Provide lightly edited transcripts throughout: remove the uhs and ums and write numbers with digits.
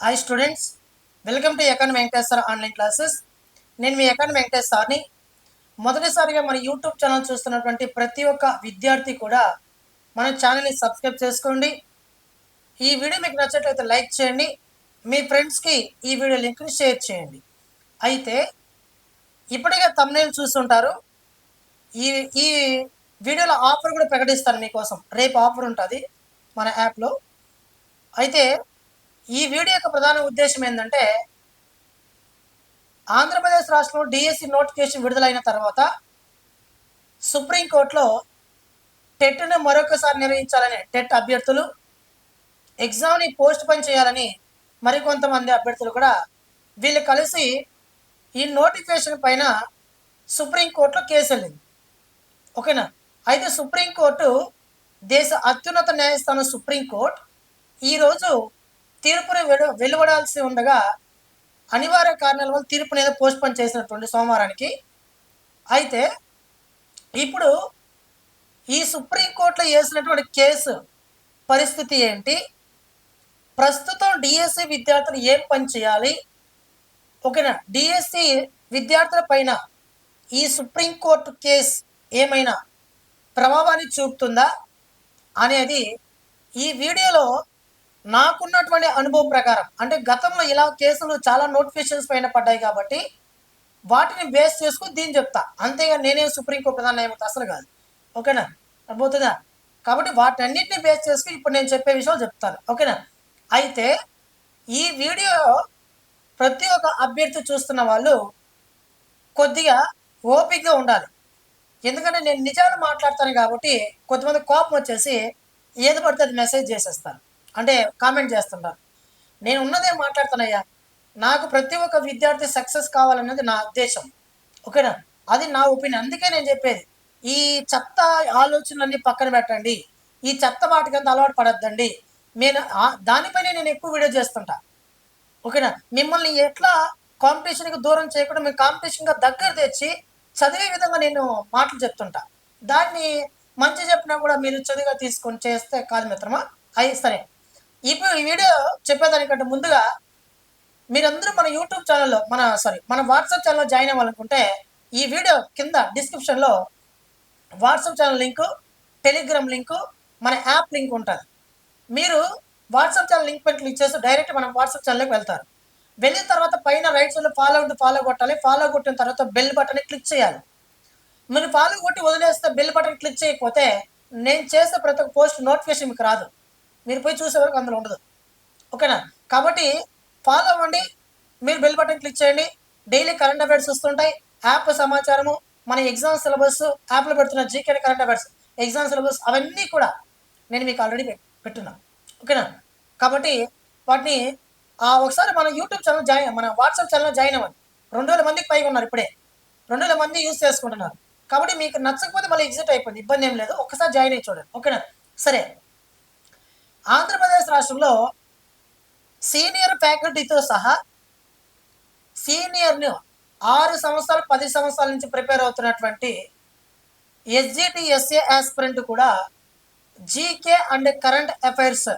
Hi students, welcome to Akon Venkateswara online classes. నేను మీ Akon వెంకటేశ్వర్ని. మొదటిసారిగా మన యూట్యూబ్ ఛానల్ చూస్తున్నటువంటి ప్రతి ఒక్క విద్యార్థి కూడా మన ఛానల్ని సబ్స్క్రైబ్ చేసుకోండి. ఈ వీడియో మీకు నచ్చినట్లయితే లైక్ చేయండి, మీ ఫ్రెండ్స్కి ఈ వీడియో లింక్ని షేర్ చేయండి. అయితే ఇప్పటికే థంబ్నెయిల్ చూస్తుంటారు. ఈ ఈ వీడియోలో ఆఫర్ కూడా ప్రకటిస్తాను మీకోసం. రేపు ఆఫర్ ఉంటుంది మన యాప్లో. అయితే ఈ వీడియో యొక్క ప్రధాన ఉద్దేశం ఏంటంటే, ఆంధ్రప్రదేశ్ రాష్ట్రంలో డిఎస్సి నోటిఫికేషన్ విడుదలైన తర్వాత సుప్రీంకోర్టులో టెట్ను మరొకసారి నిర్వహించాలని టెట్ అభ్యర్థులు, ఎగ్జామ్ని పోస్ట్ పోన్ చేయాలని మరికొంతమంది అభ్యర్థులు కూడా వీళ్ళు కలిసి ఈ నోటిఫికేషన్ పైన సుప్రీంకోర్టులో కేసు వెళ్ళింది. ఓకేనా? అయితే సుప్రీంకోర్టు, దేశ అత్యున్నత న్యాయస్థానం సుప్రీంకోర్టు ఈరోజు తీర్పుని వెలువడాల్సి ఉండగా అనివార్య కారణాల వల్ల తీర్పుని ఏదో పోస్ట్ పోన్ చేసినటువంటి సోమవారానికి. అయితే ఇప్పుడు ఈ సుప్రీంకోర్టులో వేసినటువంటి కేసు పరిస్థితి ఏంటి, ప్రస్తుతం డిఎస్సి విద్యార్థులు ఏం పని చేయాలి, ఓకేనా, డిఎస్సి విద్యార్థుల పైన ఈ సుప్రీంకోర్టు కేసు ఏమైనా ప్రభావాన్ని చూపుతుందా అనేది ఈ వీడియోలో నాకున్నటువంటి అనుభవం ప్రకారం, అంటే గతంలో ఇలా కేసులు చాలా నోటిఫికేషన్స్ పైన పడ్డాయి కాబట్టి వాటిని బేస్ చేసుకుని దీన్ని చెప్తా. అంతేగా నేనే సుప్రీంకోర్టు ప్రధాన న్యాయమూర్తి అసలు కాదు. ఓకేనా? అర్థమవుతుందా? కాబట్టి వాటన్నిటిని బేస్ చేసుకుని ఇప్పుడు నేను చెప్పే విషయాలు చెప్తాను. ఓకేనా? అయితే ఈ వీడియో ప్రతి ఒక్క అభ్యర్థి చూస్తున్న వాళ్ళు కొద్దిగా ఓపికగా ఉండాలి. ఎందుకంటే నేను నిజాలు మాట్లాడతాను కాబట్టి కొంతమంది కోపం వచ్చేసి ఏది పడితే అది మెసేజ్ చేసేస్తాను, అంటే కామెంట్ చేస్తుంటారు. నేను ఉన్నదే మాట్లాడుతానయ్యా. నాకు ప్రతి ఒక్క విద్యార్థి సక్సెస్ కావాలన్నది నా ఉద్దేశం. ఓకేనా? అది నా ఒపీనియన్. అందుకే నేను చెప్పేది, ఈ చెత్త ఆలోచనలన్నీ పక్కన పెట్టండి, ఈ చెత్త వాటికి అంత అలవాటు పడద్దండి. నేను దానిపైనే నేను ఎక్కువ వీడియో చేస్తుంటా. ఓకేనా? మిమ్మల్ని ఎట్లా కాంపిటీషన్కి దూరం చేయకుండా మేము కాంపిటీషన్గా దగ్గర తెచ్చి చదివే విధంగా నేను మాటలు చెప్తుంటా. దాన్ని మంచి చెప్పినా కూడా మీరు చదువుగా తీసుకొని చేస్తే కాదు మిత్రమా. అయి సరే, ఇప్పుడు ఈ వీడియో చెప్పేదానికంటే ముందుగా మీరందరూ మన యూట్యూబ్ ఛానల్లో మన వాట్సాప్ ఛానల్లో జాయిన్ అవ్వాలనుకుంటే ఈ వీడియో కింద డిస్క్రిప్షన్లో WhatsApp channel link, Telegram link, మన యాప్ లింక్ ఉంటుంది. మీరు వాట్సాప్ ఛానల్ లింక్ పైన క్లిక్ చేస్తే డైరెక్ట్ మనం వాట్సాప్ ఛానల్లోకి వెళ్తారు. వెళ్ళిన తర్వాత పైన రైట్ సైడ్లో ఫాలో కొట్టాలి. ఫాలో కొట్టిన తర్వాత బెల్ బటన్ క్లిక్ చేయాలి. మీరు ఫాలో కొట్టి వదిలేస్తే బెల్ బటన్ క్లిక్ చేయకపోతే నేను చేసే ప్రతి ఒక్క పోస్ట్ నోటిఫికేషన్ మీకు రాదు. మీరు పోయి చూసే వరకు అందులో ఉండదు. ఓకేనా? కాబట్టి ఫాలో అవ్వండి, మీరు బెల్ బటన్ క్లిక్ చేయండి. డైలీ కరెంట్ అఫైర్స్ వస్తుంటాయి, యాప్ సమాచారము, మన ఎగ్జామ్ సిలబస్, యాప్లో పెడుతున్న GK current affairs, exam syllabus అవన్నీ కూడా నేను మీకు ఆల్రెడీ పెట్టున్నాను. ఓకేనా? కాబట్టి వాటిని ఒకసారి మన యూట్యూబ్ ఛానల్ మన వాట్సాప్ ఛానల్ జాయిన్ అవ్వండి. 2000 మందికి పైగా ఉన్నారు, ఇప్పుడే 2000 మంది యూజ్ చేసుకుంటున్నారు. కాబట్టి మీకు నచ్చకపోతే మళ్ళీ ఎగ్జిట్ అయిపోయింది, ఇబ్బంది ఏం లేదు. ఒక్కసారి జాయిన్ అయ్యి చూడండి. ఓకేనా? సరే, ఆంధ్రప్రదేశ్ రాష్ట్రంలో సీనియర్ ఫ్యాకల్టీతో సహా సీనియర్ను 6 సంవత్సరాలు 10 సంవత్సరాల నుంచి ప్రిపేర్ అవుతున్నటువంటి ఎస్జిటి ఎస్ఏ ఆస్పిరెంట్ కూడా జీకే అండ్ కరెంట్ అఫైర్స్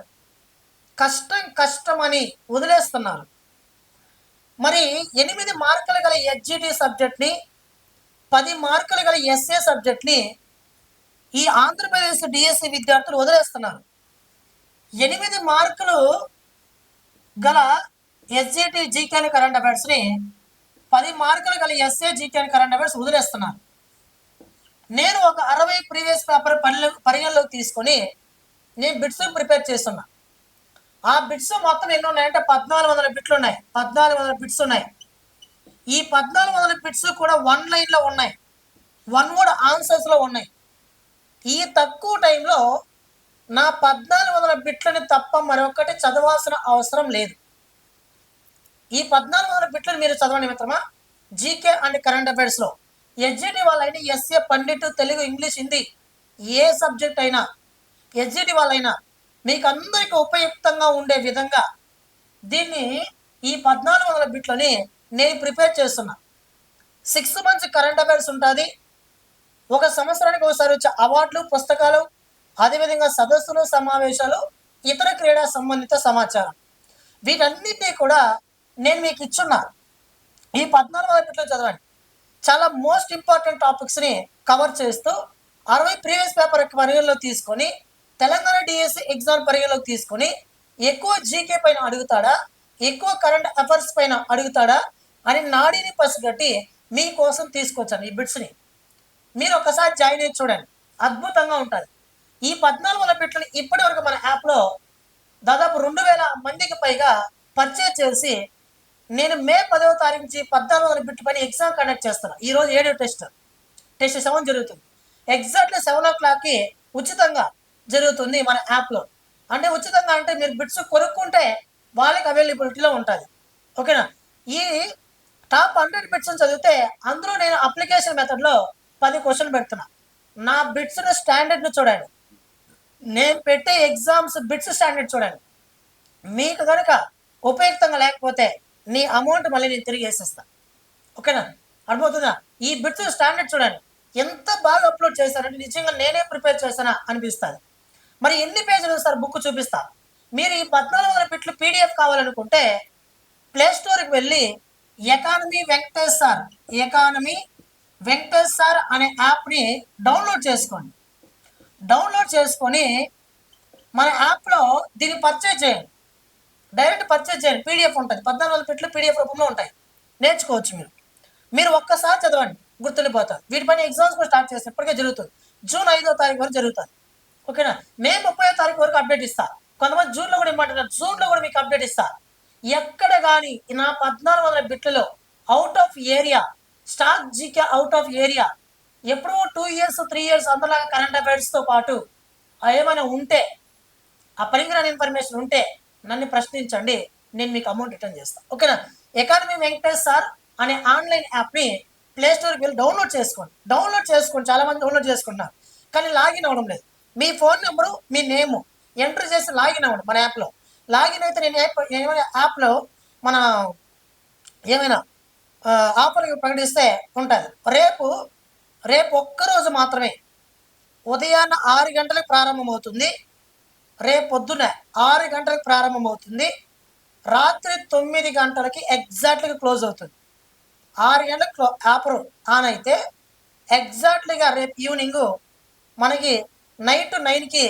కష్టం అని వదిలేస్తున్నారు. మరి 8 మార్కులు గల ఎస్జిటి సబ్జెక్ట్ని, 10 మార్కులు గల ఎస్ఏ సబ్జెక్ట్ని ఈ ఆంధ్రప్రదేశ్ డిఎస్సి విద్యార్థులు వదిలేస్తున్నారు. 8 మార్కులు గల ఎస్జిటి జీకే అండ్ కరెంట్ అఫైర్స్ని, 10 మార్కులు గల SA GK and current affairs వదిలేస్తున్నారు. నేను ఒక 60 ప్రీవియస్ పేపర్ పరిగణలోకి తీసుకొని నేను బిట్స్ ప్రిపేర్ చేస్తున్నా. ఆ బిట్స్ మొత్తం ఎన్ని ఉన్నాయంటే 1400 బిట్లు ఉన్నాయి. 1400 బిట్స్ ఉన్నాయి. ఈ 1400 బిట్స్ కూడా 1 లైన్లో ఉన్నాయి, 1 వర్డ్ ఆన్సర్స్లో ఉన్నాయి. ఈ తక్కువ టైంలో నా 1400 బిట్లని తప్ప మరొకటి చదవాల్సిన అవసరం లేదు. ఈ 1400 బిట్లను మీరు చదవండి మిత్రమా. జీకే అండ్ కరెంట్ అఫైర్స్లో ఎస్జిటి వాళ్ళైనా, ఎస్ఏ పండిట్, తెలుగు, ఇంగ్లీష్, హిందీ ఏ సబ్జెక్ట్ అయినా, ఎస్జిటి వాళ్ళైనా మీకు అందరికీ ఉపయుక్తంగా ఉండే విధంగా దీన్ని, ఈ 1400 బిట్లని నేను ప్రిపేర్ చేస్తున్నా. 6 మంత్స్ కరెంట్ అఫైర్స్ ఉంటుంది. ఒక సంవత్సరానికి ఒకసారి వచ్చే అవార్డులు, పుస్తకాలు, అదేవిధంగా సదస్సులు, సమావేశాలు, ఇతర క్రీడా సంబంధిత సమాచారం. వీటన్నిటినీ కూడా నేను మీకు ఇచ్చున్నా. ఈ 14వ బిట్లో చదవండి. చాలా మోస్ట్ ఇంపార్టెంట్ టాపిక్స్ని కవర్ చేస్తూ 60 ప్రీవియస్ పేపర్ పరిగణలో తీసుకొని తెలంగాణ డిఎస్సి ఎగ్జామ్ పరిగణలోకి తీసుకొని ఎక్కువ జీకే పైన అడుగుతాడా, ఎక్కువ కరెంట్ అఫైర్స్ పైన అడుగుతాడా అని నాడిని పసిగట్టి మీకోసం తీసుకొచ్చాను ఈ బిట్స్ని. మీరు ఒకసారి జాయిన్ అయ్యి చూడండి, అద్భుతంగా ఉంటుంది. ఈ 14 బిట్లను ఇప్పటి వరకు మన యాప్లో దాదాపు 2000 మందికి పైగా పర్చేజ్ చేసి నేను మే 10వ తారీఖు నుంచి 1400 బిట్ పైన ఎగ్జామ్ కండక్ట్ చేస్తాను. ఈరోజు 7 టెస్ట్ 7 జరుగుతుంది. ఎగ్జాక్ట్లీ 7 o'clockకి ఉచితంగా జరుగుతుంది మన యాప్లో. అంటే ఉచితంగా అంటే మీరు బిట్స్ కొనుక్కుంటే వాళ్ళకి అవైలబిలిటీలో ఉంటుంది. ఓకేనా? ఈ టాప్ 100 బిట్స్ చదివితే అందులో నేను అప్లికేషన్ మెథడ్లో 10 క్వశ్చన్లు పెడుతున్నా. నా బిట్స్ స్టాండర్డ్ను చూడండి, నేను పెట్టే ఎగ్జామ్స్ బిట్స్ స్టాండర్డ్ చూడండి. మీకు కనుక ఉపయుక్తంగా లేకపోతే నీ అమౌంట్ మళ్ళీ నేను తిరిగి వేసేస్తా. ఓకేనా? అర్థమవుతుందా? ఈ బిట్స్ స్టాండర్డ్ చూడండి, ఎంత బాగా అప్లోడ్ చేశారంటే నిజంగా నేనే ప్రిపేర్ చేశానా అనిపిస్తుంది. మరి ఎన్ని పేజీలు సార్ బుక్ చూపిస్తా. మీరు ఈ 1400 బిట్లు పీడిఎఫ్ కావాలనుకుంటే ప్లే స్టోర్కి వెళ్ళి ఎకానమీ వెంకటేష్ సార్ అనే యాప్ని డౌన్లోడ్ చేసుకోండి. డౌన్లోడ్ చేసుకొని మన యాప్లో దీన్ని పర్చేజ్ చేయండి. డైరెక్ట్ పర్చేజ్ చేయండి. పీడిఎఫ్ ఉంటుంది, 1400 బిట్లు పీడిఎఫ్ రూపంలో ఉంటాయి, నేర్చుకోవచ్చు. మీరు ఒక్కసారి చదవండి, గుర్తుండిపోతారు. వీటిపైన ఎగ్జామ్స్ కూడా స్టార్ట్ చేస్తే ఇప్పటికే జరుగుతుంది. జూన్ 5వ తారీఖు వరకు జరుగుతుంది. ఓకేనా? మే 30వ తారీఖు వరకు అప్డేట్ ఇస్తా. కొంతమంది జూన్లో కూడా ఇమ్మంటున్నారు, జూన్లో కూడా మీకు అప్డేట్ ఇస్తా. ఎక్కడ కానీ నా 1400 బిట్లలో out of area static GK out of area ఎప్పుడో 2 years 3 years అందరిలాగా కరెంట్ అఫైర్స్తో పాటు ఏమైనా ఉంటే, ఆ పనికిరాని ఇన్ఫర్మేషన్ ఉంటే నన్ను ప్రశ్నించండి, నేను మీకు అమౌంట్ రిటర్న్ చేస్తాను. ఓకేనా? ఎకానమీ వెంకటేష్ సార్ అనే ఆన్లైన్ యాప్ని ప్లే స్టోర్కి వెళ్ళి డౌన్లోడ్ చేసుకోండి. చాలామంది డౌన్లోడ్ చేసుకుంటున్నారు కానీ లాగిన్ అవ్వడం లేదు. మీ ఫోన్ నెంబరు, మీ నేము ఎంటర్ చేసి లాగిన్ అవ్వండి మన యాప్లో. లాగిన్ అయితే నేను ఏమైనా యాప్లో మన ఏమైనా ఆఫర్ ప్రకటిస్తే ఉంటుంది. రేపు ఒక్కరోజు మాత్రమే ఉదయాన్న 6 గంటలకు ప్రారంభమవుతుంది. రేపు పొద్దున్న 6 గంటలకు ప్రారంభమవుతుంది. రాత్రి 9 గంటలకి ఎగ్జాక్ట్లీగా క్లోజ్ అవుతుంది. 6 గంటలకు ఆఫర్ ఆన్ అయితే ఎగ్జాక్ట్లీగా రేపు ఈవినింగ్ మనకి నైట్ 9కి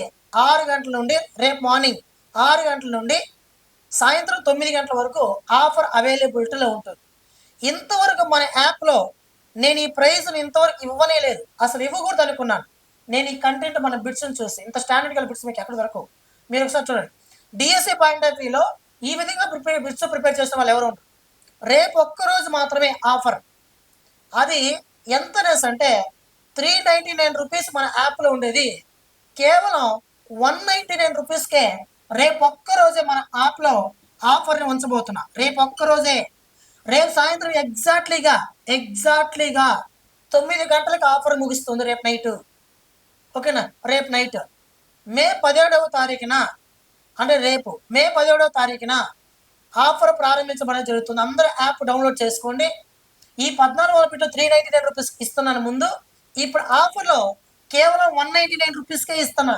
6 గంటల నుండి రేపు మార్నింగ్ 6 గంటల నుండి సాయంత్రం 9 గంటల వరకు ఆఫర్ అవైలబిలిటీలో ఉంటుంది. ఇంతవరకు మన యాప్లో నేను ఈ ప్రైజ్ని ఇంతవరకు ఇవ్వనే లేదు, అసలు ఇవ్వకూడదు అనుకున్నాను. నేను ఈ కంటెంట్ మన బిట్స్ని చూసి ఇంత స్టాండర్డ్ గల బిట్స్ మీకు ఎక్కడ వరకు మీరు ఒకసారి చూడండి. డిఎస్సి పాయింట్ ఆఫ్ వ్యూలో ఈ విధంగా బిట్స్ ప్రిపేర్ చేసిన వాళ్ళు ఎవరు ఉంటారు. రేపు ఒక్కరోజు మాత్రమే ఆఫర్. అది ఎంత అంటే 399 రూపీస్ మన యాప్లో ఉండేది కేవలం 199 రూపీస్కే రేపు ఒక్కరోజే మన యాప్లో ఆఫర్ని ఉంచబోతున్నా. రేపు ఒక్కరోజే, రేపు సాయంత్రం ఎగ్జాక్ట్లీగా 9 గంటలకు ఆఫర్ ముగుస్తుంది రేపు నైట్. ఓకేనా? రేపు నైట్ మే 17వ తారీఖున అంటే రేపు మే 17వ తారీఖున ఆఫర్ ప్రారంభించబడడం జరుగుతుంది. అందరూ యాప్ డౌన్లోడ్ చేసుకోండి. ఈ 1400 బిట్లు 399 రూపీస్ ఇస్తున్నాను ముందు. ఇప్పుడు ఆఫర్లో కేవలం 199 రూపీస్కే ఇస్తున్నా,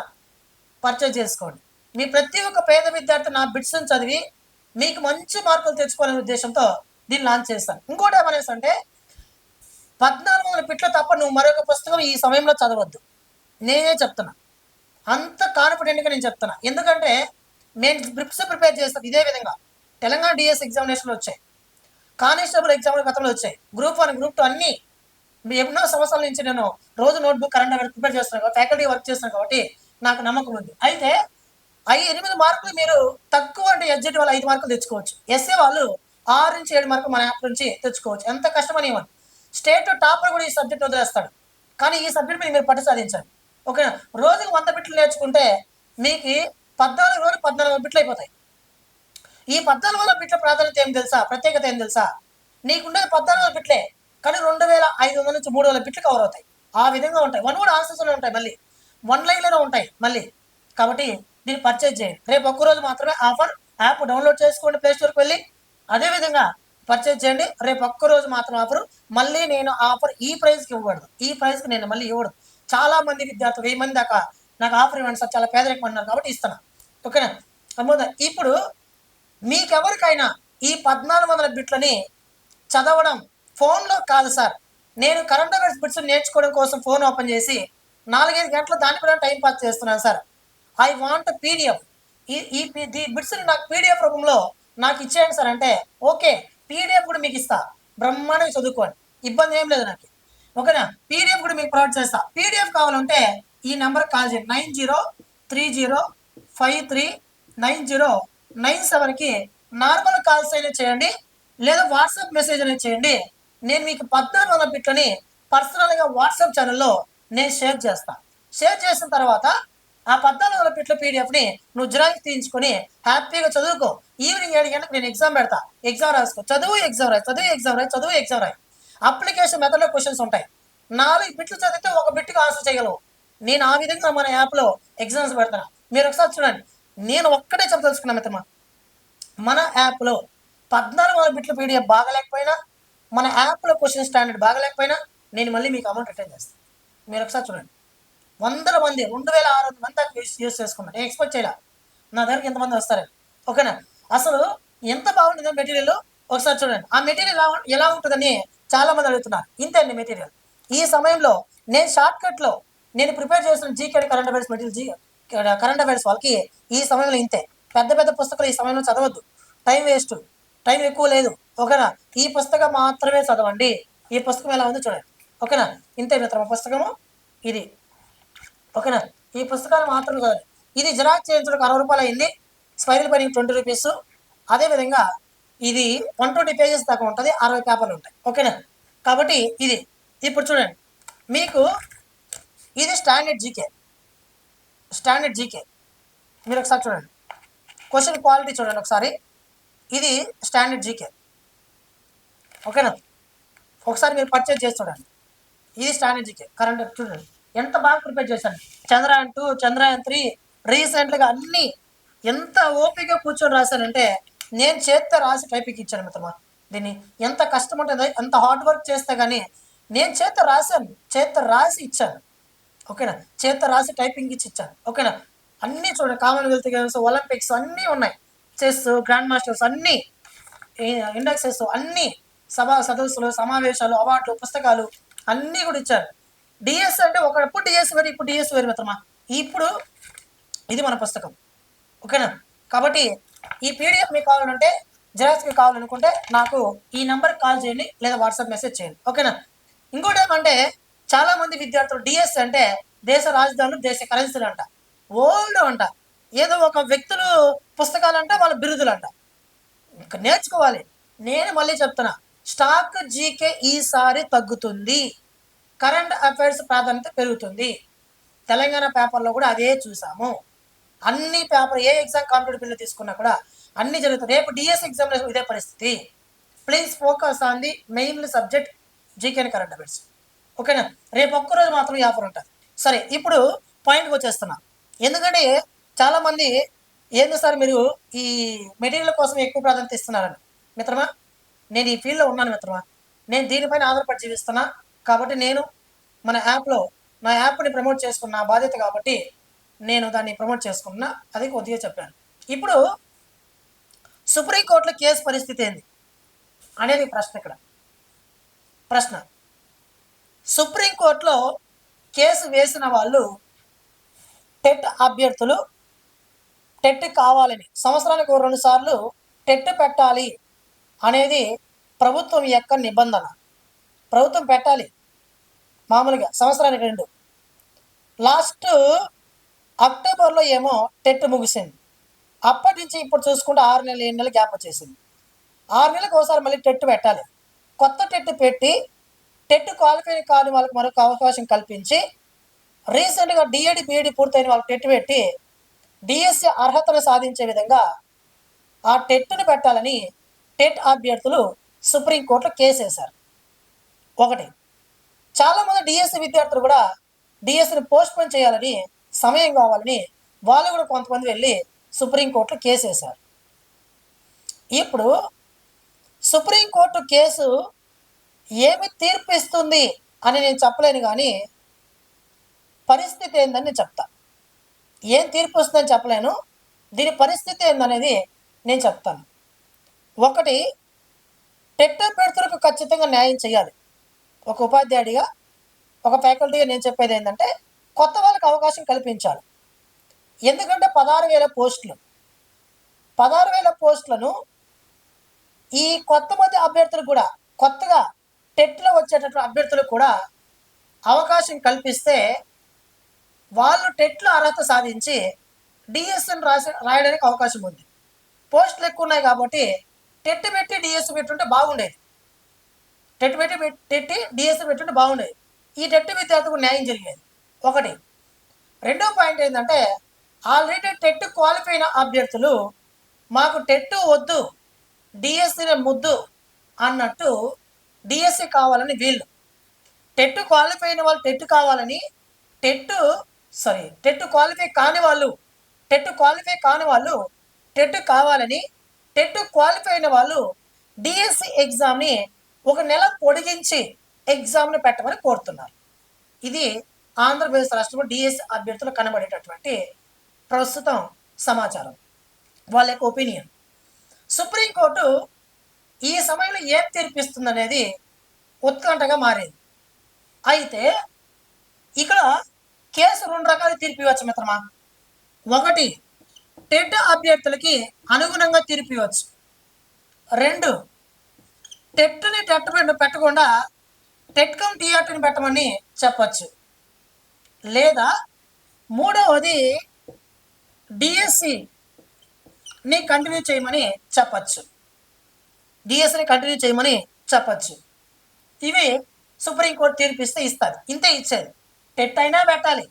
పర్చేజ్ చేసుకోండి. మీ ప్రతి ఒక్క పేద విద్యార్థి నా బిట్స్ని చదివి మీకు మంచి మార్కులు తెచ్చుకోవాలనే ఉద్దేశంతో దీన్ని లాంచ్ చేస్తాను. ఇంకోటి ఏమనేసి అంటే 1400 బిట్లు తప్ప నువ్వు మరొక పుస్తకం ఈ సమయంలో చదవద్దు, నేనే చెప్తున్నా. అంత కాన్ఫిడెంట్గా నేను చెప్తున్నా. ఎందుకంటే నేను బిట్స్ ప్రిపేర్ చేస్తాను ఇదే విధంగా. తెలంగాణ డిఎస్ ఎగ్జామినేషన్లు వచ్చాయి, కానిస్టేబుల్ ఎగ్జామ్లు గతంలో వచ్చాయి, గ్రూప్ 1 గ్రూప్ 2 అన్నీ ఎన్నో సంవత్సరాల నుంచి నేను రోజు నోట్బుక్ కరెంట్ అఫైర్స్ ప్రిపేర్ చేస్తున్నాను, ఫ్యాకల్టీ వర్క్ చేస్తున్నాను కాబట్టి నాకు నమ్మకం ఉంది. అయితే 8 మార్కులు మీరు తక్కువ అంటే ఎస్జిటి వాళ్ళు 5 మార్కులు తెచ్చుకోవచ్చు, ఎస్ఏ వాళ్ళు 6 నుంచి 7 మార్కులు మన యాప్ నుంచి తెచ్చుకోవచ్చు. ఎంత కష్టమని ఇవ్వండి. స్టేట్ టాపర్ కూడా ఈ సబ్జెక్ట్ వదిలేస్తాడు, కానీ ఈ సబ్జెక్ట్ మీద మీరు పట్టు సాధించాలి. ఓకేనా? రోజుకు 100 బిట్లు నేర్చుకుంటే మీకు 14 రోజులు 14 బిట్లు అయిపోతాయి. ఈ 14 బిట్ల ప్రాధాన్యత ఏం తెలుసా, ప్రత్యేకత ఏం తెలుసా? నీకుండేది 14 బిట్లే, కానీ 2500 నుంచి 3000 బిట్లు కవర్ అవుతాయి. ఆ విధంగా ఉంటాయి. 1 కూడా ఆన్సర్స్లో ఉంటాయి, మళ్ళీ 1 లైన్లోనే ఉంటాయి మళ్ళీ. కాబట్టి దీన్ని పర్చేజ్ చేయండి. రేపు ఒక్కరోజు మాత్రమే ఆఫర్. యాప్ డౌన్లోడ్ చేసుకోండి, ప్లే స్టోర్కి వెళ్ళి అదేవిధంగా పర్చేజ్ చేయండి. రేపు ఒక్కరోజు మాత్రం ఆఫర్. మళ్ళీ నేను ఆఫర్ ఈ ప్రైస్కి ఇవ్వకూడదు, ఈ ప్రైస్కి నేను మళ్ళీ ఇవ్వకూడదు. చాలా మంది విద్యార్థులు 1000 మంది దాకా నాకు ఆఫర్ ఇవ్వండి సార్, చాలా పేదరికం అన్నారు కాబట్టి ఇస్తున్నా. ఓకేనా? ఇప్పుడు మీకెవరికైనా ఈ 1400 బిట్లని చదవడం ఫోన్లో కాదు సార్, నేను కరెంట్ అఫైర్స్ బిట్స్ నేర్చుకోవడం కోసం ఫోన్ ఓపెన్ చేసి 4-5 గంటలు దాని కూడా టైం పాస్ చేస్తున్నాను సార్. I want PDF. ఈ బిట్స్ని నాకు పీడిఎఫ్ రూపంలో నాకు ఇచ్చేయండి సార్ అంటే, ఓకే పీడిఎఫ్ కూడా మీకు ఇస్తా, బ్రహ్మాండంగా చదువుకోండి, ఇబ్బంది ఏం లేదు నాకు. ఓకేనా, పీడిఎఫ్ కూడా మీకు ప్రొవైడ్ చేస్తా. పీడిఎఫ్ కావాలంటే ఈ నెంబర్కి కాల్ చేయండి, 9030539097కి నార్మల్ కాల్స్ అయినా చేయండి, లేదా వాట్సాప్ మెసేజ్ అనేది చేయండి. నేను మీకు 1400 బిట్లని పర్సనల్గా వాట్సాప్ ఛానల్లో నేను షేర్ చేస్తాను. షేర్ చేసిన తర్వాత ఆ 1400 బిట్ల పీడిఎఫ్ని నువ్వు జిరాక్స్ తీయించుకొని హ్యాపీగా చదువుకో. ఈవినింగ్ 7 గంటలకు నేను ఎగ్జామ్ పెడతా, ఎగ్జామ్ రాసుకో, చదువు ఎగ్జామ్ రాయి, చదువు ఎగ్జామ్ రాయి, చదువు ఎగ్జామ్ రాయి. అప్లికేషన్ మెథడ్లో క్వశ్చన్స్ ఉంటాయి. 4 బిట్లు చదివితే 1 బిట్కి ఆన్సర్ చేయగలవు. నేను ఆ విధంగా మన యాప్లో ఎగ్జామ్స్ పెడతాను. మీరు ఒకసారి చూడండి, నేను ఒక్కటే చెప్పదలుచుకున్నా మిత్రమా, మన యాప్లో 1400 బిట్ల పీడిఎఫ్ బాగలేకపోయినా, మన యాప్లో క్వశ్చన్ స్టాండర్డ్ బాగలేకపోయినా నేను మళ్ళీ మీకు అమౌంట్ రిటర్న్ చేస్తాను. మీరు ఒకసారి చూడండి, వందల మంది 2600 మంది దాకా యూస్ చేసుకున్నాను. నేను ఎక్స్పెక్ట్ చేయాల నా దగ్గరికి ఎంతమంది వస్తారని. ఓకేనా, అసలు ఎంత బాగుంటుందో మెటీరియల్ ఒకసారి చూడండి. ఆ మెటీరియల్ ఎలా ఉంటుందని చాలా మంది అడుగుతున్నారు. ఇంతే అండి మెటీరియల్. ఈ సమయంలో నేను షార్ట్ కట్లో నేను ప్రిపేర్ చేసిన GK current affairs material, current affairs వాళ్ళకి ఈ సమయంలో ఇంతే. పెద్ద పెద్ద పుస్తకాలు ఈ సమయంలో చదవద్దు, టైం వేస్ట్, టైం ఎక్కువ లేదు. ఓకేనా, ఈ పుస్తకం మాత్రమే చదవండి. ఈ పుస్తకం ఎలా ఉందో చూడండి. ఓకేనా, ఇంతే మిత్రమా పుస్తకము ఇది. ఓకేనా, ఈ పుస్తకాలు మాత్రం చదవండి. ఇది జిరాక్స్ చేయించడానికి 60 రూపాయలు అయింది, స్పైరల్ పైన 20 రూపీస్. అదేవిధంగా ఇది 120 పేజెస్ దాకా ఉంటుంది, 60 పేపర్లు ఉంటాయి. ఓకేనా, కాబట్టి ఇది ఇప్పుడు చూడండి, మీకు ఇది స్టాండర్డ్ జీకే. స్టాండర్డ్ జీకే మీరు ఒకసారి చూడండి, క్వశ్చన్ క్వాలిటీ చూడండి ఒకసారి. ఇది స్టాండర్డ్ జీకే. ఓకేనా, ఒకసారి మీరు పర్చేజ్ చేసి చూడండి. ఇది స్టాండర్డ్ జీకే కరెంట్ చూడండి, ఎంత బాగా ప్రిపేర్ చేశాను. చంద్రయాన్ 2, చంద్రయాన్ 3 రీసెంట్గా అన్నీ ఎంత ఓపికగా కూర్చొని రాశానంటే, నేను చేత్తో రాసి టైపింగ్ ఇచ్చాను మిత్రమా. దీన్ని ఎంత కష్టం ఉంటుంది, ఎంత హార్డ్ వర్క్ చేస్తే కానీ నేను చేత్తో రాశాను, చేత్తో రాసి ఇచ్చాను. ఓకేనా, చేత్తో రాసి టైపింగ్ ఇచ్చి ఇచ్చాను. ఓకేనా, అన్నీ చూడండి, కామన్వెల్త్ గేమ్స్, ఒలింపిక్స్ అన్నీ ఉన్నాయి, చెస్, గ్రాండ్ మాస్టర్స్ అన్నీ, ఇండెక్సెస్ అన్నీ, సభా సదస్సులు, సమావేశాలు, అవార్డులు, పుస్తకాలు అన్నీ కూడా ఇచ్చారు. డిఎస్ అంటే ఒకప్పుడు డిఎస్ వేరు, ఇప్పుడు డిఎస్ వేరు మిత్రమా. ఇప్పుడు ఇది మన పుస్తకం. ఓకేనా, కాబట్టి ఈ పీడిఎఫ్ మీకు కావాలంటే, జిరాక్స్కి కావాలనుకుంటే నాకు ఈ నెంబర్కి కాల్ చేయండి, లేదా వాట్సాప్ మెసేజ్ చేయండి. ఓకేనా, ఇంకోటి ఏమంటే చాలామంది విద్యార్థులు డిఎస్ అంటే దేశ రాజధానులు, దేశ కరెన్సీలు అంట, ఓల్డ్ అంట, ఏదో ఒక వ్యక్తులు పుస్తకాలంట, వాళ్ళ బిరుదులు అంట. ఇంకా నేర్చుకోవాలి. నేను మళ్ళీ చెప్తున్నా, స్టాక్ జీకే ఈసారి తగ్గుతుంది, కరెంట్ అఫైర్స్ ప్రాధాన్యత పెరుగుతుంది. తెలంగాణ పేపర్లో కూడా అదే చూసాము. అన్ని పేపర్ ఏ ఎగ్జామ్ కాంపిటేటివ్ బిల్లు తీసుకున్నా కూడా అన్ని జరుగుతుంది. రేపు డిఎస్ ఎగ్జామ్లో ఇదే పరిస్థితి. Please focus on the main subject GK and current affairs. ఓకేనా, రేపు ఒక్కరోజు మాత్రం ఈ ఆఫర్ ఉంటుంది. సరే, ఇప్పుడు పాయింట్కి వచ్చేస్తున్నా. ఎందుకంటే చాలామంది ఏంది సార్ మీరు ఈ మెటీరియల్ కోసం ఎక్కువ ప్రాధాన్యత ఇస్తున్నారని. మిత్రమా, నేను ఈ ఫీల్డ్లో ఉన్నాను మిత్రమా, నేను దీనిపైన ఆధారపడి జీవిస్తున్నా. కాబట్టి నేను మన యాప్లో నా యాప్ని ప్రమోట్ చేసుకున్న బాధ్యత కాబట్టి నేను దాన్ని ప్రమోట్ చేసుకున్నా, అది కొద్దిగా చెప్పాను. ఇప్పుడు సుప్రీంకోర్టులో కేసు పరిస్థితి ఏంది అనేది ప్రశ్న. ఇక్కడ ప్రశ్న, సుప్రీంకోర్టులో కేసు వేసిన వాళ్ళు టెట్ అభ్యర్థులు టెట్ కావాలని సంవత్సరానికి 2 సార్లు టెట్ పెట్టాలి అనేది ప్రభుత్వం యొక్క నిబంధన. ప్రభుత్వం పెట్టాలి మామూలుగా సంవత్సరానికి 2. లాస్ట్ అక్టోబర్లో ఏమో టెట్ ముగిసింది. అప్పటి నుంచి ఇప్పుడు చూసుకుంటే 6 నెలలు 7 నెలలు గ్యాప్ వచ్చేసింది. 6 నెలలకు ఒకసారి మళ్ళీ టెట్ పెట్టాలి. కొత్త టెట్ పెట్టి టెట్ క్వాలిఫై కాని వాళ్ళకి మరొక అవకాశం కల్పించి, రీసెంట్గా డిఏడి బిఏడి పూర్తయిన వాళ్ళకి టెట్ పెట్టి డిఎస్సి అర్హతను సాధించే విధంగా ఆ టెట్ను పెట్టాలని టెట్ అభ్యర్థులు సుప్రీంకోర్టులో కేసు వేశారు. ఒకటి, చాలామంది డిఎస్సి విద్యార్థులు కూడా డిఎస్సిని పోస్ట్పోన్ చేయాలని, సమయం కావాలని వాళ్ళు కూడా కొంతమంది వెళ్ళి సుప్రీంకోర్టులో కేసు వేశారు. ఇప్పుడు సుప్రీంకోర్టు కేసు ఏమి తీర్పు ఇస్తుంది అని నేను చెప్పలేను, కానీ పరిస్థితి ఏందని నేను చెప్తా. ఏం తీర్పు వస్తుందని చెప్పలేను, దీని పరిస్థితి ఏందనేది నేను చెప్తాను. ఒకటి, టెట్ అభ్యర్థులకు ఖచ్చితంగా న్యాయం చేయాలి. ఒక ఉపాధ్యాయుడిగా, ఒక ఫ్యాకల్టీగా నేను చెప్పేది ఏంటంటే, కొత్త వాళ్ళకి అవకాశం కల్పించాలి. ఎందుకంటే 16,000 పోస్టులు. 16,000 పోస్టులను ఈ కొంతమంది అభ్యర్థులకు కూడా, కొత్తగా టెట్‌లో వచ్చేటటువంటి అభ్యర్థులకు కూడా అవకాశం కల్పిస్తే, వాళ్ళు టెట్‌లో అర్హత సాధించి డీఎస్‌ని రాయడానికి అవకాశం ఉంది. పోస్టులు ఎక్కువ ఉన్నాయి కాబట్టి టెట్ పెట్టి డిఎస్ పెట్టుంటే బాగుండేది. టెట్టి డిఎస్ పెట్టుంటే బాగుండేది. ఈ టెట్ విద్యార్థులకు న్యాయం జరిగేది. ఒకటి. రెండో పాయింట్ ఏంటంటే, ఆల్రెడీ టెట్ క్వాలిఫై అయిన అభ్యర్థులు మాకు టెట్ వద్దు, డిఎస్సినే ముద్దు అన్నట్టు డిఎస్సి కావాలని వీళ్ళు, టెట్ క్వాలిఫై అయిన వాళ్ళు టెట్ కావాలని, టెట్ క్వాలిఫై కాని వాళ్ళు టెట్ కావాలని, టెట్ క్వాలిఫై అయిన వాళ్ళు డిఎస్సి ఎగ్జామ్ని 1 నెల పొడిగించి ఎగ్జామ్ని పెట్టమని కోరుతున్నారు. ఇది ఆంధ్రప్రదేశ్ రాష్ట్రంలో డిఎస్సి అభ్యర్థులు కనబడేటటువంటి ప్రస్తుతం సమాచారం, వాళ్ళ యొక్క ఒపీనియన్. సుప్రీంకోర్టు ఈ సమయంలో ఏం తీర్పిస్తుందనేది ఉత్కంఠగా మారింది. అయితే ఇక్కడ కేసు 2 రకాలు తీర్పు ఇవ్వచ్చు మిత్రమా. ఒకటి, టెట్ అభ్యర్థులకి అనుగుణంగా తీర్పు ఇవ్వచ్చు. 2, టెట్ని పెట్టకుండా టెట్ కమ్ టీఆర్టీని పెట్టమని చెప్పచ్చు. లేదా మూడవది, డిఎస్సిని కంటిన్యూ చేయమని చెప్పచ్చు. ఇవి సుప్రీంకోర్టు తీర్పిస్తే ఇస్తుంది. ఇంతే ఇచ్చేది. టెట్ అయినా పెట్టాలి,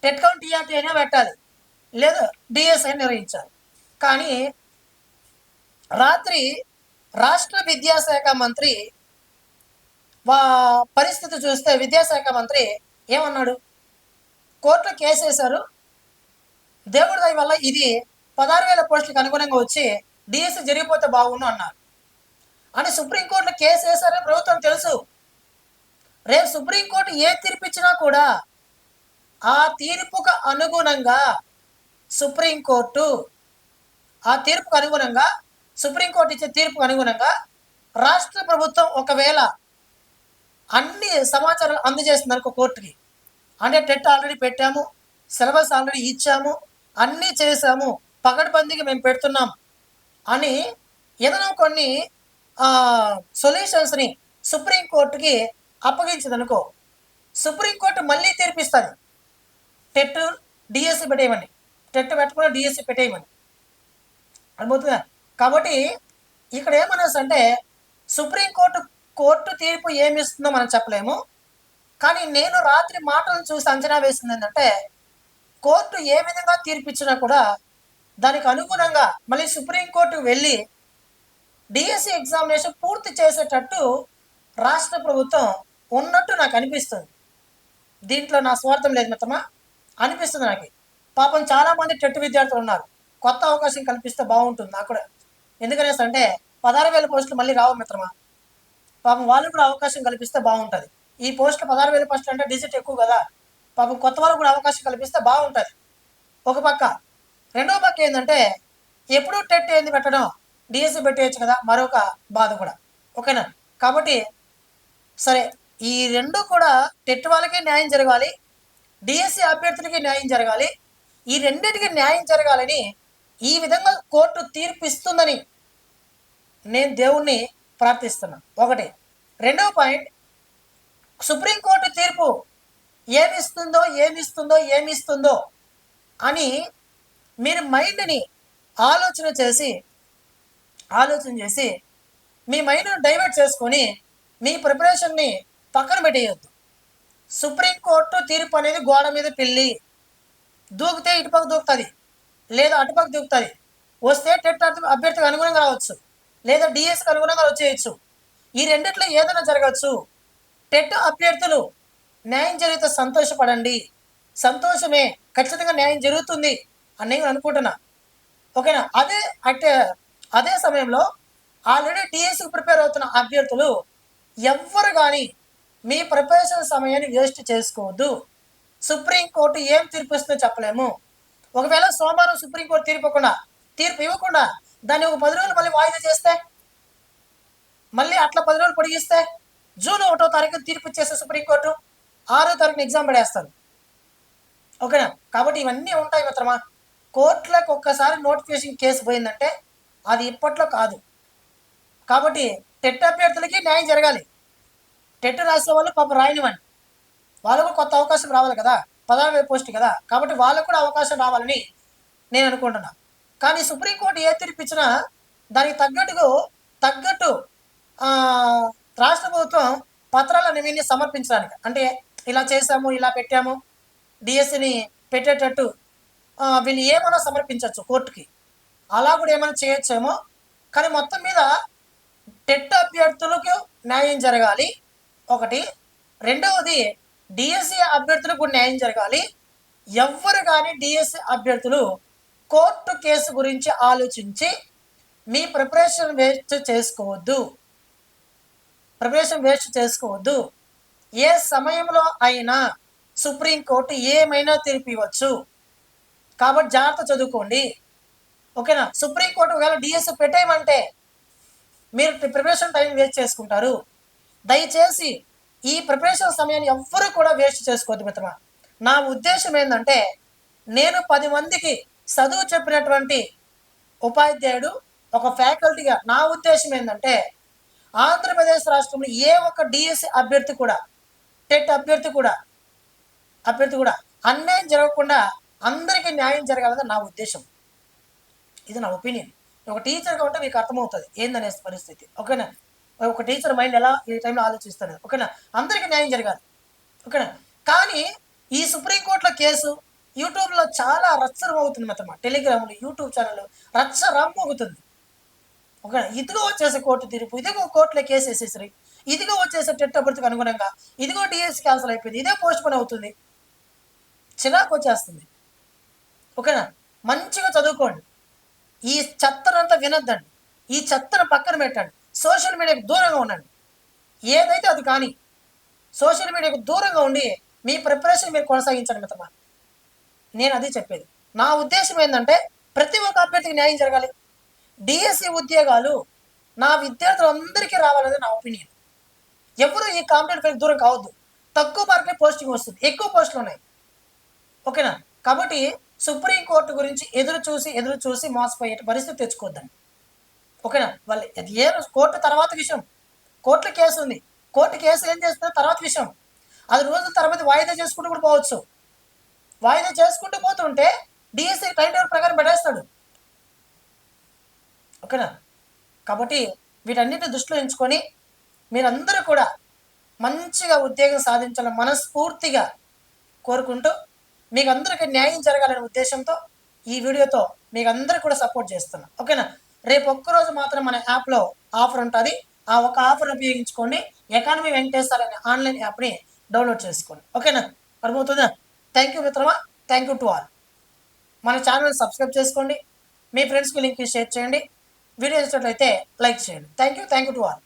టెట్ కమ్ టీఆర్టీ అయినా పెట్టాలి, లేదా డిఎస్ఐ నిర్వహించాలి. కానీ రాత్రి రాష్ట్ర విద్యాశాఖ మంత్రి పరిస్థితి చూస్తే, విద్యాశాఖ మంత్రి ఏమన్నాడు? కోర్టులో కేసు వేశారు, దేవుడి దయ వల్ల ఇది 16,000 పోస్టులకు అనుగుణంగా వచ్చి డిఎస్సి జరిగిపోతే బాగుండు అన్నారు. అని సుప్రీంకోర్టులో కేసు వేశారని ప్రభుత్వం తెలుసు. రేపు సుప్రీంకోర్టు ఏ తీర్పు ఇచ్చినా కూడా ఆ తీర్పుకు అనుగుణంగా సుప్రీంకోర్టు ఇచ్చే తీర్పుకు అనుగుణంగా రాష్ట్ర ప్రభుత్వం ఒకవేళ అన్ని సమాచారాలు అందజేస్తుంది అనుకో కోర్టుకి, అంటే టెట్ ఆల్రెడీ పెట్టాము, సిలబస్ ఆల్రెడీ ఇచ్చాము, అన్నీ చేసాము, పగడ్బందీగా మేము పెడుతున్నాం అని ఏదైనా కొన్ని సొల్యూషన్స్ని సుప్రీంకోర్టుకి అప్పగించదనుకో, సుప్రీంకోర్టు మళ్ళీ తీర్పిస్తుంది టెట్ డిఎస్సి పెట్టేయమని, టెట్ పెట్టకుండా డిఎస్సి పెట్టేయమని. అర్థమవుతుందా? కాబట్టి ఇక్కడ ఏమనేసి అంటే, కోర్టు తీర్పు ఏమిస్తుందో మనం చెప్పలేము. కానీ నేను రాత్రి మాటలను చూసి అంచనా వేసింది ఏంటంటే, కోర్టు ఏ విధంగా తీర్పు ఇచ్చినా కూడా దానికి అనుగుణంగా మళ్ళీ సుప్రీంకోర్టుకు వెళ్ళి డిఎస్సి ఎగ్జామినేషన్ పూర్తి చేసేటట్టు రాష్ట్ర ప్రభుత్వం ఉన్నట్టు నాకు అనిపిస్తుంది. దీంట్లో నా స్వార్థం లేదు మిత్రమా, అనిపిస్తుంది నాకు. పాపం చాలామంది టెట్ విద్యార్థులు ఉన్నారు, కొత్త అవకాశం కల్పిస్తే బాగుంటుంది నాకు కూడా. ఎందుకనేసి అంటే 16,000 పోస్టులు మళ్ళీ రావు మిత్రమా. పాపం వాళ్ళు కూడా అవకాశం కల్పిస్తే బాగుంటుంది. ఈ పోస్టులు 16,000 పోస్టులు అంటే డిజిట్ ఎక్కువ కదా, పాపం కొత్త వాళ్ళకు కూడా అవకాశం కల్పిస్తే బాగుంటుంది ఒక పక్క. రెండో పక్క ఏంటంటే, ఎప్పుడు టెట్ ఏంది పెట్టడం, డిఎస్సి పెట్టేయచ్చు కదా, మరొక బాధ కూడా. ఓకేనా? కాబట్టి సరే, ఈ రెండు కూడా టెట్ వాళ్ళకి న్యాయం జరగాలి, డిఎస్సి అభ్యర్థులకి న్యాయం జరగాలి. ఈ రెండింటికి న్యాయం జరగాలని ఈ విధంగా కోర్టు తీర్పు ఇస్తుందని నేను దేవుణ్ణి ప్రార్థిస్తున్నా. ఒకటి. రెండవ పాయింట్, సుప్రీంకోర్టు తీర్పు ఏమిస్తుందో అని మీరు మైండ్ని ఆలోచన చేసి మీ మైండ్ని డైవర్ట్ చేసుకొని మీ ప్రిపరేషన్ని పక్కన పెట్టేయొద్దు. సుప్రీంకోర్టు తీర్పు అనేది గోడ మీద పిల్లి, దూకితే ఇటుపక్క దూకుతుంది, లేదా అటుపక్క దూకుతుంది. వస్తే టెట్ అభ్యర్థికి అనుగుణంగా రావచ్చు, లేదా డిఎస్కి అనుగుణంగా వచ్చేయచ్చు. ఈ రెండిట్లో ఏదైనా జరగచ్చు. టెట్ అభ్యర్థులు న్యాయం జరిగితే సంతోషపడండి, సంతోషమే, ఖచ్చితంగా న్యాయం జరుగుతుంది అని నేను అనుకుంటున్నా. ఓకేనా? అదే సమయంలో ఆల్రెడీ డిఎస్కి ప్రిపేర్ అవుతున్న అభ్యర్థులు ఎవ్వరు కానీ మీ ప్రిపరేషన్ సమయాన్ని వేస్ట్ చేసుకోవద్దు. సుప్రీంకోర్టు ఏం తీర్పు ఇస్తుందో చెప్పలేము. ఒకవేళ సోమవారం సుప్రీంకోర్టు తీర్పు ఇవ్వకుండా దాన్ని ఒక 10 రోజులు మళ్ళీ వాయిదా చేస్తే మళ్ళీ అట్లా 10 రోజులు పొడిగిస్తే జూన్ 1వ తారీఖు తీర్పు ఇచ్చేస్తే సుప్రీంకోర్టు 6వ తారీఖున ఎగ్జామ్ పడేస్తారు. ఓకేనా? కాబట్టి ఇవన్నీ ఉంటాయి మిత్రమా. కోర్టులకు ఒక్కసారి నోటిఫికేషన్ కేసు పోయిందంటే అది ఇప్పట్లో కాదు. కాబట్టి టెట్ అభ్యర్థులకి న్యాయం జరగాలి. టెట్ రాసే వాళ్ళు పాపం రాయనివ్వండి, వాళ్ళకు కొత్త అవకాశం రావాలి కదా, 16,000 పోస్ట్ కదా, కాబట్టి వాళ్ళకు కూడా అవకాశం రావాలని నేను అనుకుంటున్నా. కానీ సుప్రీంకోర్టు ఏ తీర్పు ఇచ్చినా దానికి తగ్గట్టు రాష్ట్ర ప్రభుత్వం పత్రాలను వీళ్ళని సమర్పించడానికి, అంటే ఇలా చేశాము, ఇలా పెట్టాము, డిఎస్సిని పెట్టేటట్టు వీళ్ళు ఏమైనా సమర్పించవచ్చు కోర్టుకి, అలా కూడా ఏమైనా చేయొచ్చేమో. కానీ మొత్తం మీద టెట్ అభ్యర్థులకు న్యాయం జరగాలి ఒకటి. రెండవది డిఎస్సి అభ్యర్థులకు కూడా న్యాయం జరగాలి. ఎవ్వరు కానీ డిఎస్సి అభ్యర్థులు కోర్టు కేసు గురించి ఆలోచించి మీ ప్రిపరేషన్ వేస్ట్ చేసుకోవద్దు. ఏ సమయంలో అయినా సుప్రీంకోర్టు ఏమైనా తీర్పు ఇవ్వచ్చు. కాబట్టి జాగ్రత్త చదువుకోండి. ఓకేనా? సుప్రీంకోర్టు ఒకవేళ డిఎస్సి పెట్టేయమంటే మీరు ప్రిపరేషన్ టైం వేస్ట్ చేసుకుంటారు. దయచేసి ఈ ప్రిపరేషన్ సమయాన్ని ఎవ్వరూ కూడా వేస్ట్ చేసుకోవద్దు మిత్రమా. నా ఉద్దేశం ఏంటంటే, నేను 10 మందికి చదువు చెప్పినటువంటి ఉపాధ్యాయుడు, ఒక ఫ్యాకల్టీగా నా ఉద్దేశం ఏంటంటే, ఆంధ్రప్రదేశ్ రాష్ట్రంలో ఏ ఒక్క డిఎస్సి అభ్యర్థి కూడా, టెట్ అభ్యర్థి కూడా అన్యాయం జరగకుండా అందరికీ న్యాయం జరగాలని నా ఉద్దేశం. ఇది నా ఒపీనియన్. ఒక టీచర్గా ఉంటే మీకు అర్థమవుతుంది ఏందనే పరిస్థితి. ఓకేనా? ఒక టీచర్ మైండ్ ఎలా ఈ టైంలో ఆలోచిస్తాను. ఓకేనా? అందరికీ న్యాయం జరగాలి. ఓకేనా? కానీ ఈ సుప్రీంకోర్టులో కేసు యూట్యూబ్లో చాలా రచ్చరం అవుతుంది మిత్రమా. టెలిగ్రామ్లో, యూట్యూబ్ ఛానల్ రచ్చరమ్ము అవుతుంది. ఓకే, ఇదిగో వచ్చేసే కోర్టు తీర్పు, ఇదిగో కోర్టులో కేసు వేసేసరి, ఇదిగో వచ్చేసే టెట్ అభ్యర్థికి అనుగుణంగా, ఇదిగో డిఎస్ క్యాన్సల్ అయిపోయింది, ఇదే పోస్ట్ పోన్ అవుతుంది. చిరాకు వచ్చేస్తుంది. ఓకేనా? మంచిగా చదువుకోండి. ఈ చెత్తనంతా వినొద్దండి. ఈ చెత్తను పక్కన పెట్టండి. సోషల్ మీడియాకు దూరంగా ఉండండి. ఏదైతే అది కానీ సోషల్ మీడియాకు దూరంగా ఉండి మీ ప్రిపరేషన్ మీరు కొనసాగించండి మిత్రమా. నేను అది చెప్పేది. నా ఉద్దేశం ఏంటంటే, ప్రతి ఒక్క అభ్యర్థికి న్యాయం జరగాలి. డిఎస్సి ఉద్యోగాలు నా విద్యార్థులందరికీ రావాలనేది నా ఒపీనియన్. ఎవరు ఈ కాంపిటేటివ్ ఫీల్డ్ దూరం కావద్దు. తక్కువ మార్కులే పోస్టింగ్ వస్తుంది, ఎక్కువ పోస్టులు ఉన్నాయి. ఓకేనా? కాబట్టి సుప్రీంకోర్టు గురించి ఎదురు చూసి మోసపోయే పరిస్థితి తెచ్చుకోవద్దండి. ఓకేనా? వాళ్ళు అది ఏ కోర్టు తర్వాత విషయం. కోర్టులో కేసు ఉంది, కోర్టు కేసు ఏం చేస్తుందో తర్వాత విషయం. అది రోజుల తర్వాత వాయిదా చేసుకుంటూ కూడా పోవచ్చు. వాయిదా చేసుకుంటూ పోతుంటే డిఎస్సి టైం టేబుల్ ప్రకారం పెట్టేస్తాడు. ఓకేనా? కాబట్టి వీటన్నిటిని దృష్టిలో ఉంచుకొని మీరందరూ కూడా మంచిగా ఉద్యోగం సాధించాలని మనస్ఫూర్తిగా కోరుకుంటూ, మీకు అందరికీ న్యాయం జరగాలనే ఉద్దేశంతో ఈ వీడియోతో మీకు అందరూ కూడా సపోర్ట్ చేస్తున్నాను. ఓకేనా? రేపు ఒక్కరోజు మాత్రం మన యాప్లో ఆఫర్ ఉంటుంది. ఆ ఒక ఆఫర్ ఉపయోగించుకోండి. ఎకానమీ వెంకటేశ్వర అనే ఆన్లైన్ యాప్ని డౌన్లోడ్ చేసుకోండి. ఓకేనా? అర్థమవుతుందా? థ్యాంక్ యూ మిత్రమా. Thank you to all. మన ఛానల్ సబ్స్క్రైబ్ చేసుకోండి. మీ ఫ్రెండ్స్కి లింక్ షేర్ చేయండి. వీడియో ఇచ్చినట్లయితే లైక్ చేయండి. Thank you to all.